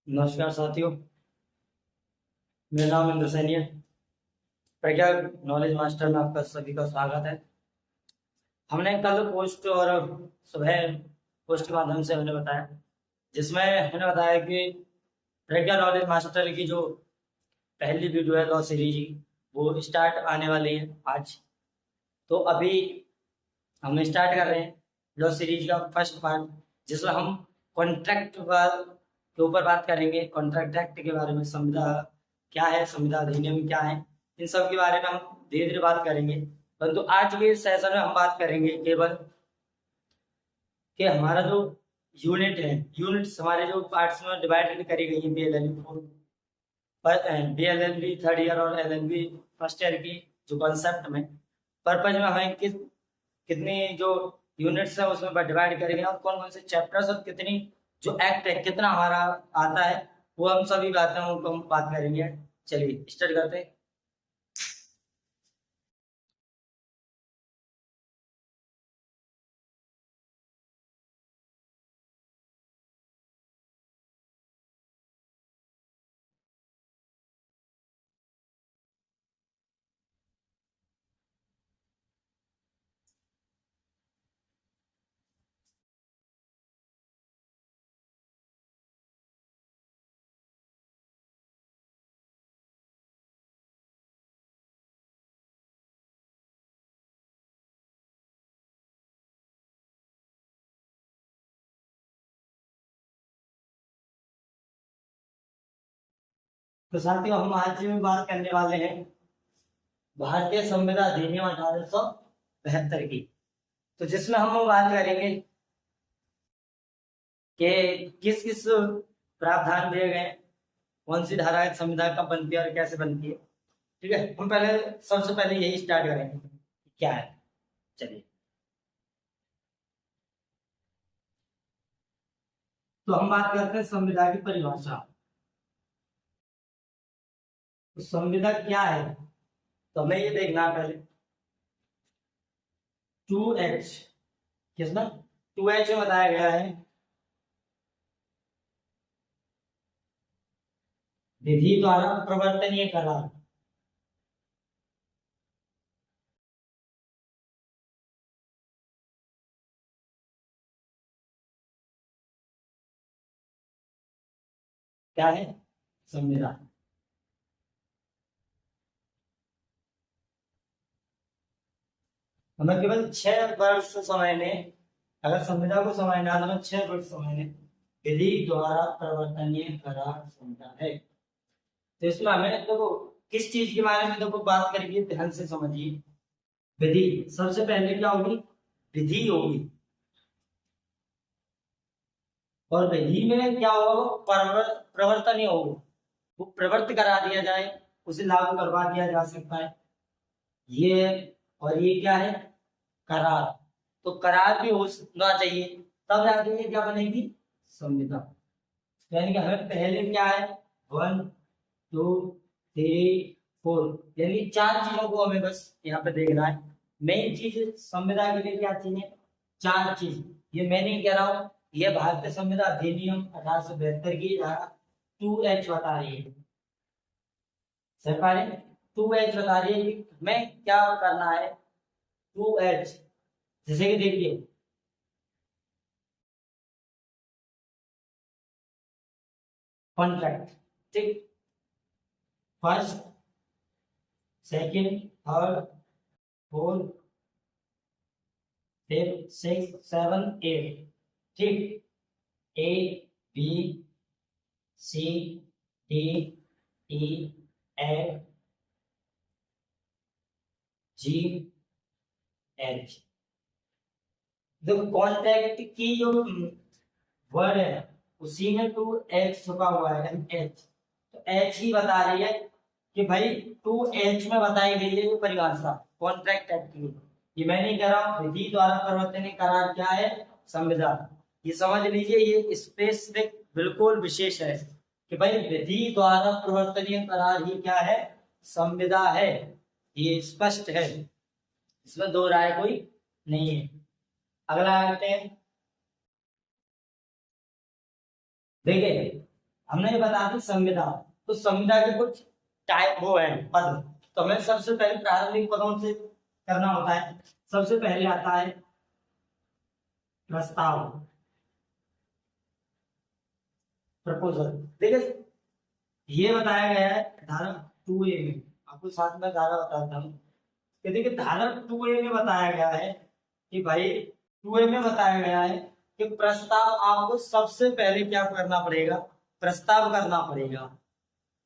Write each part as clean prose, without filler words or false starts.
नमस्कार साथियों, मेरा नाम इंद्र सैनी है। प्रज्ञा नॉलेज मास्टर में आपका सभी का स्वागत है। हमने कल पोस्ट और सुबह पोस्ट के माध्यम से हमने बताया, जिसमें हमने बताया कि प्रज्ञा नॉलेज मास्टर की जो पहली वीडियो है लॉ सीरीज की, वो स्टार्ट आने वाली है आज। तो अभी हम स्टार्ट कर रहे हैं लॉ सीरीज का फर्स्ट पार्ट, जिसमें हम कॉन्ट्रैक्ट के ऊपर बात करेंगे। कॉन्ट्रैक्ट एक्ट के बारे में, संविदा क्या है, संविदा अधिनियम क्या है, इन सब के बारे में हम धीरे धीरे बात करेंगे। परंतु आज के सेशन में हम बात करेंगे केवल कि हमारा जो यूनिट है, यूनिट्स हमारे जो पार्ट्स में डिवाइडेड करी गई है बीएलएलबी बीएलएलबी थर्ड ईयर और एलएलबी फर्स्ट ईयर की जो कॉन्सेप्ट में पर्पज में हमें कितनी जो यूनिट्स है उसमें डिवाइड करेंगे और कौन कौन से चैप्टर्स और कितनी जो एक्ट है कितना हमारा आता है, वो हम सभी बातें हम बात करेंगे। चलिए स्टार्ट करते हैं। तो साथियों, हम आज में बात करने वाले हैं भारतीय संविदा अधिनियम 1872 की। तो जिसमें हम बात करेंगे कि किस किस प्रावधान दिए गए, कौन सी धारा संविदा कब बनती है और कैसे बनती है। ठीक है, हम पहले सबसे पहले यही स्टार्ट करेंगे क्या है। चलिए, तो हम बात करते हैं संविदा की परिभाषा। तो संविदा क्या है, तो हमें ये देखना है पहले। 2H, किसमें 2H में बताया गया है विधि द्वारा प्रवर्तनीय करार। क्या है संविदा? हमें केवल 6 वर्ष समय में, अगर संविदा को समझना है तो हमें 6 वर्ष समय में विधि द्वारा प्रवर्तनीय करार संविदा है। तो इसमें हमें देखो किस चीज के बारे में देखो बात करेंगे, ध्यान से समझिए। विधि सबसे पहले क्या होगी? विधि होगी। और विधि में क्या होगा? वो प्रवर्तनीय होगा, वो प्रवृत्त करा दिया जाए, उसे लागू करवा दिया जा सकता है ये। और ये क्या है? करार। तो करार भी होना चाहिए, तब जाके ये क्या बनेगी? संविदा। यानी कि हमें पहले क्या है, 1 2 3 4, यानी 4 चीजों को हमें बस यहाँ पे देखना है। मेन चीज संविदा के लिए क्या चाहिए? 4 चीज। ये मैं नहीं कह रहा हूँ, ये भारतीय संविदा अधिनियम 1872 की धारा 2H बता रही है। सरकार 2H बता रही है कि हमें क्या करना है। 2H, जैसे कि देखिए, कॉन्ट्रैक्ट, ठीक, first second third fourth fifth six seven eight, ठीक, A B C D E F G H. देखो कॉन्ट्रैक्ट की जो वर्ड है उसी में 2H छुपा हुआ है, एच। तो एच ही बता रही है कि भाई 2H में बताई गई है ये परिभाषा कॉन्ट्रैक्ट एक्ट की। ये मैं नहीं कह रहा हूँ, विधि द्वारा प्रवर्तनीय करार क्या है? संविदा। ये समझ लीजिए, ये स्पेसिफिक बिल्कुल विशेष है कि भाई विधि द्वारा प्रवर्तनीय करार ही क्या है? संविदा है। ये स्पष्ट है, इसमें दो राय कोई नहीं है। अगला आते हैं, देखिए हमने ये बता दी संविदा। तो संविदा के कुछ टाइप वो है पद। तो हमें सबसे पहले प्रारंभिक पदों से करना होता है। सबसे पहले आता है प्रस्ताव, प्रपोजल। देखिए ये बताया गया है धारा 2A में, आपको साथ में धारा बताता हूँ कि देखिए धारा 2A में बताया गया है कि भाई 2A में बताया गया है कि प्रस्ताव आपको सबसे पहले क्या करना पड़ेगा, प्रस्ताव करना पड़ेगा।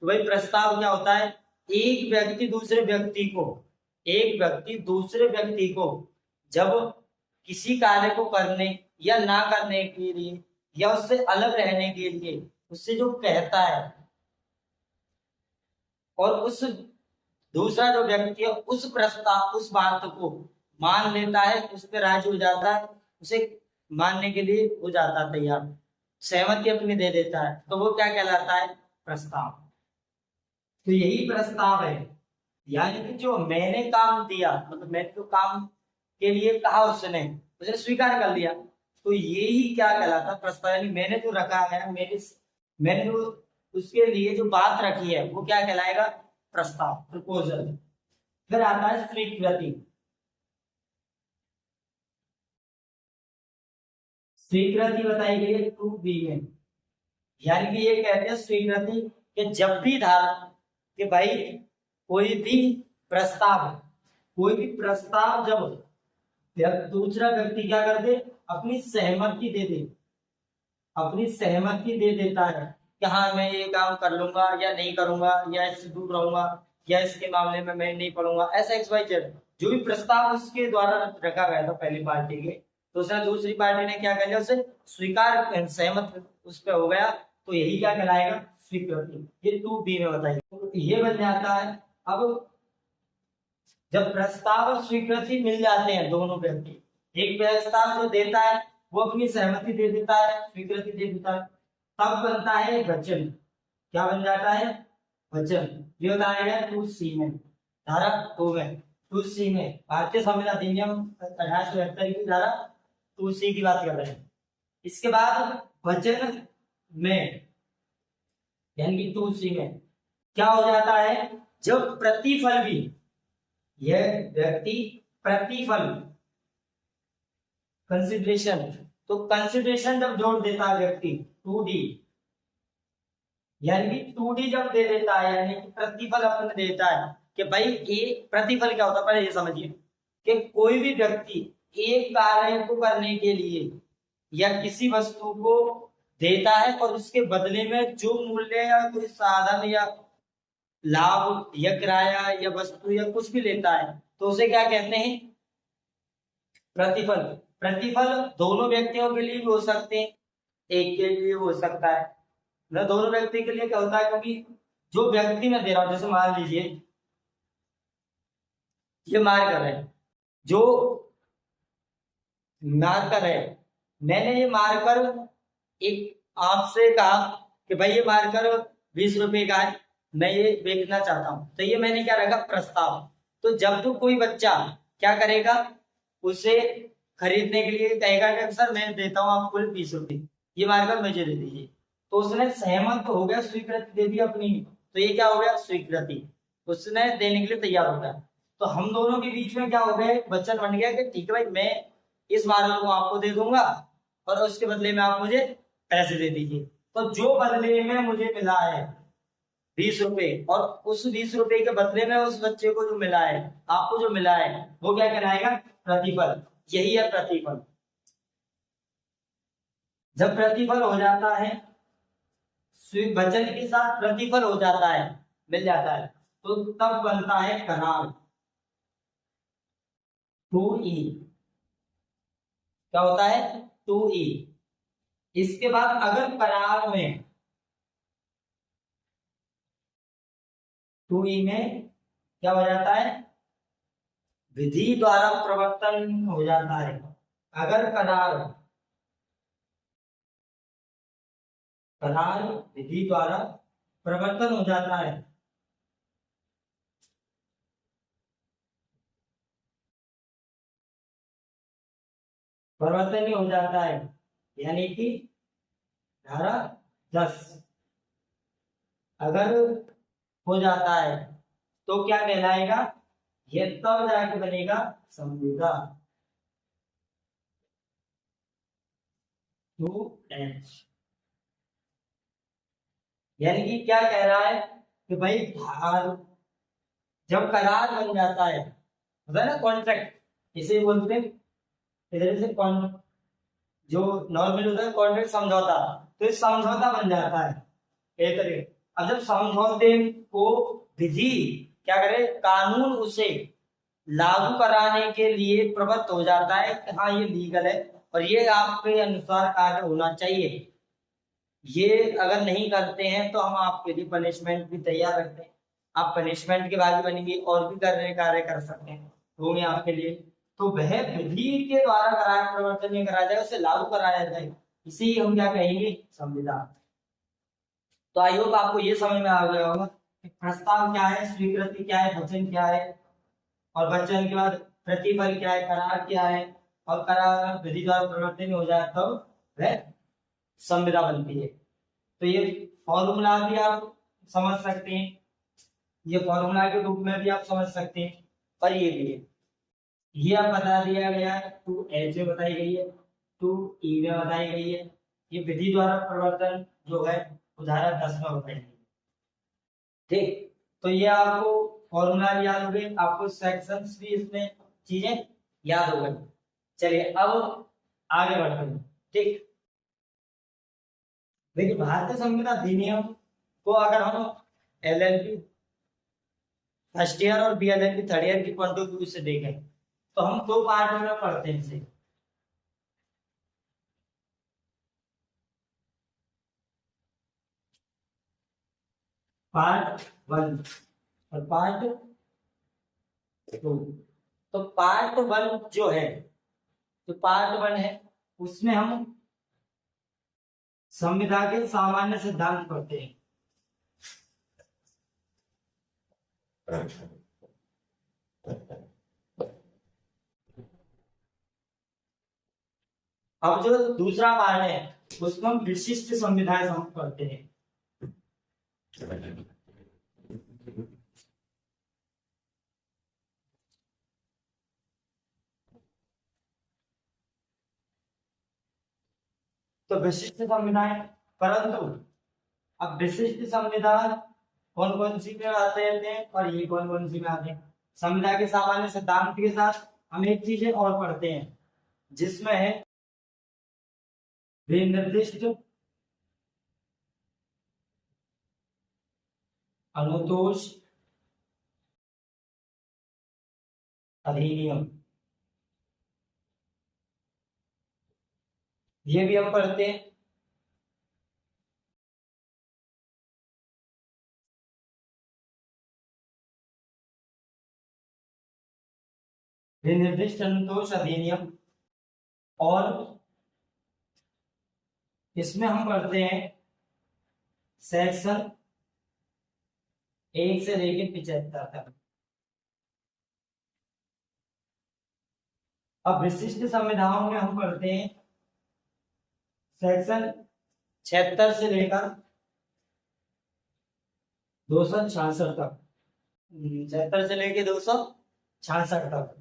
तो भाई प्रस्ताव क्या होता है, एक व्यक्ति दूसरे व्यक्ति को जब किसी कार्य को करने या ना करने के लिए या उससे अलग रहने के लिए उससे जो कहता है और उस दूसरा जो व्यक्ति है उस बात को मान लेता है, उस पर राजी हो जाता है, उसे मानने के लिए हो जाता है तैयार, सहमति अपनी दे देता है, तो वो क्या कहलाता है, प्रस्ताव। तो यही प्रस्ताव है, यानी कि जो मैंने काम दिया, मतलब मैंने जो काम के लिए कहा उसने स्वीकार कर लिया, तो यही क्या कहलाता है, प्रस्ताव। यानी मैंने जो रखा है, मैंने जो उसके लिए जो बात रखी है वो क्या कहलाएगा, प्रस्ताव, प्रपोजल। फिर आता है स्वीकृति। स्वीकृति बताई गई है 2B में, यानी कि ये कहते हैं स्वीकृति कि जब भी धारा कि भाई कोई भी प्रस्ताव जब दूसरा व्यक्ति क्या कर दे, अपनी सहमति दे देता है कि हाँ मैं ये काम कर लूंगा या नहीं करूंगा, या इससे दूर रहूंगा, या इसके मामले में मैं नहीं पढ़ूंगा, ऐसा XYZ जो भी प्रस्ताव उसके द्वारा रखा गया था पहली पार्टी के, तो उसने दूसरी पार्टी ने क्या कर लिया, उसे स्वीकार, सहमत उस पर हो गया, तो यही क्या कहलाएगा, स्वीकृति। ये 2B में बताइए। तो ये बन जाता है। अब जब प्रस्ताव और स्वीकृति मिल जाते हैं दोनों व्यक्ति, एक प्रस्ताव जो देता है वो अपनी सहमति दे देता है, स्वीकृति दे देता है, तब बनता है वचन। क्या बन जाता है, वचन। ये बताया गया 2C में, धारा 2 में, 2C में भारतीय संविधान अधिनियम 1872 की धारा 2C की बात कर रहे हैं। इसके बाद वचन में यानी कि 2C में क्या हो जाता है, जब प्रतिफल भी, यह व्यक्ति प्रतिफल, कंसिडरेशन, तो कंसिडरेशन जब जोड़ देता है व्यक्ति 2D, यानी कि 2D जब दे देता है, यानी कि प्रतिफल अपने देता है कि भाई ये प्रतिफल क्या होता है, पहले ये समझिए कि कोई भी व्यक्ति एक कार्य को करने के लिए या किसी वस्तु को देता है और उसके बदले में जो मूल्य या कोई साधन या लाभ या किराया या वस्तु या कुछ भी लेता है, तो उसे क्या कहते हैं, प्रतिफल। प्रतिफल दोनों व्यक्तियों के लिए भी हो सकते हैं, एक के लिए हो सकता है, ना दोनों व्यक्ति के लिए क्या होता है, क्योंकि जो व्यक्ति मैं दे रहा हूं, जैसे मान लीजिए ये मार्कर है, जो मार्कर है, मैंने ये मार्कर एक आपसे कहा कि भाई ये मार्कर 20 रुपए का है, मैं ये बेचना चाहता हूं, तो ये मैंने क्या रखा, प्रस्ताव। तो जब तो कोई बच्चा क्या करेगा, उसे खरीदने के लिए कहेगा कि सर मैं देता हूँ आपको 20 रुपए, ये मार्कर मुझे दे दीजिए, तो उसने सहमत तो हो गया, स्वीकृति दे दी अपनी, तो ये क्या हो गया, स्वीकृति, उसने देने के लिए तैयार हो गया। तो हम दोनों के बीच में क्या हो गया, वचन बन गया कि ठीक है भाई मैं इस मार्कर को आपको दे दूंगा और उसके बदले में आप मुझे पैसे दे दीजिए। तो जो बदले में मुझे मिला है 20 रुपए, और उस 20 रुपए के बदले में उस बच्चे को जो मिला है, आपको जो मिला है, वो क्या कहलाएगा, प्रतिफल। यही है प्रतिफल। जब प्रतिफल हो जाता है, वचन के साथ प्रतिफल हो जाता है, मिल जाता है, तो तब बनता है करार, 2E। क्या होता है, 2E। इसके बाद अगर करार में 2E में क्या हो जाता है, विधि द्वारा प्रवर्तन हो जाता है। अगर करार विधि द्वारा प्रवर्तन हो जाता है, परिवर्तन ही हो जाता है, यानी कि धारा 10 अगर हो जाता है तो क्या कहलाएगा, ये तब जाके बनेगा संविदा। टू एच, यानी कि क्या कह रहा है कि भाई जब करार बन जाता है, होता है ना कॉन्ट्रैक्ट, इसे बोलते हैं इधर से जो नॉर्मल होता है कॉन्ट्रैक्ट समझौता, तो ये समझौता बन जाता है एक तरीके। अब जब समझौते को विधि क्या करे, कानून उसे लागू कराने के लिए प्रवृत्त हो जाता है कि हाँ ये लीगल है और ये आपके अनुसार कार्य होना चाहिए, ये अगर नहीं करते हैं तो हम आपके लिए पनिशमेंट भी तैयार रखते हैं, आप पनिशमेंट के बाद बनेंगे और भी करने कार्य कर सकते हैं होंगे आपके लिए, तो वह विधि के द्वारा करार परिवर्तन नहीं कराया जाए, उसे लागू कराया जाए, इसी हम क्या कहेंगे, संविधान। तो आई होप आपको ये समझ में आ गया होगा कि प्रस्ताव क्या है, स्वीकृति क्या है, वचन क्या है, और वचन के बाद प्रतिफल क्या है, करार क्या है, और करार विधि द्वारा परिवर्तन हो जाए तो वह संविदा बनती है। तो ये फॉर्मूला भी आप समझ सकते हैं, ये फॉर्मूला के रूप में भी आप समझ सकते हैं, और ये भी है, ये आप बता दिया गया है, टू एच में बताई गई है, टू ई में बताई गई है, ये विधि द्वारा परिवर्तन जो है उदाहरण 10 में बताई गई है। ठीक, तो ये आपको फॉर्मूला याद हो गए, आपको सेक्शंस भी इसमें चीजें याद हो गई। चलिए अब आगे बढ़ते हैं। ठीक, देखिए भारतीय संविधान अधिनियम को अगर हम एलएलबी फर्स्ट ईयर और बीएलएलबी थर्ड ईयर की पॉइंट ऑफ व्यू से देखें तो हम दो पार्ट में पढ़ते हैं इसे। पार्ट वन और पार्ट टू। तो पार्ट वन जो है, तो पार्ट वन है उसमें हम संविधान के सामान्य सिद्धांत पढ़ते हैं। अब जो दूसरा पार्ट है उसमें हम विशिष्ट संविधान पढ़ते हैं। तो विशिष्ट संविधान, परंतु अब विशिष्ट संविधान कौन कौन सी में आते हैं और ये कौन कौन सी में आते हैं। संविधान के सामान्य सिद्धांत के साथ हम एक चीज और पढ़ते हैं जिसमें है विनिर्दिष्ट अनुतोष अधिनियम, ये भी हम पढ़ते हैं। विनिर्दिष्ट अनुतोष अधिनियम, और इसमें हम पढ़ते हैं सेक्शन 1 से लेकर 75 तक। अब विशिष्ट संविधानों में हम पढ़ते हैं सेक्शन 76 से लेकर 266 तक, 76 से लेकर 266 तक।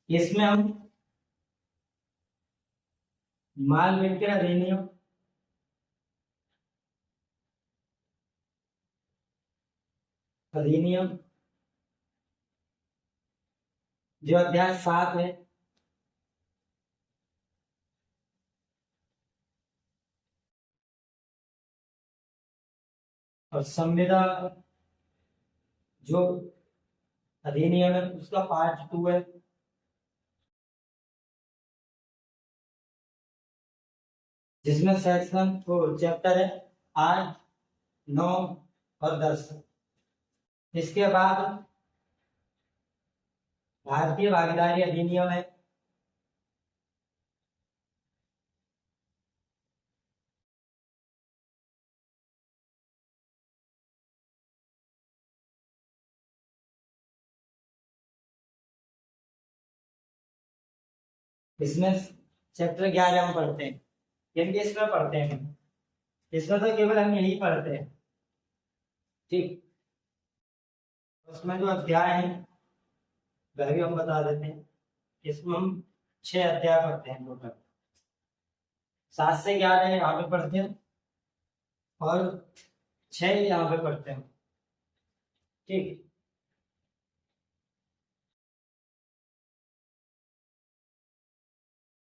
इसमें हम माल विक्रय अधिनियम, अधिनियम जो अध्याय 7 है, और संविदा जो अधिनियम है उसका पार्ट 2 है, जिसमें सेक्शन चैप्टर है 8, 9 और 10। इसके बाद भारतीय भागीदारी अधिनियम है, इसमें चैप्टर 11 हम पढ़ते हैं। क्योंकि इसमें पढ़ते हैं, इसमें तो केवल हम यही पढ़ते हैं। ठीक, उसमें जो अध्याय है वह भी हम बता देते हैं। इसमें हम 6 अध्याय पढ़ते हैं टोटल, 7 से 11 यहाँ पे पढ़ते हैं और 6 यहाँ पे पढ़ते हैं। ठीक,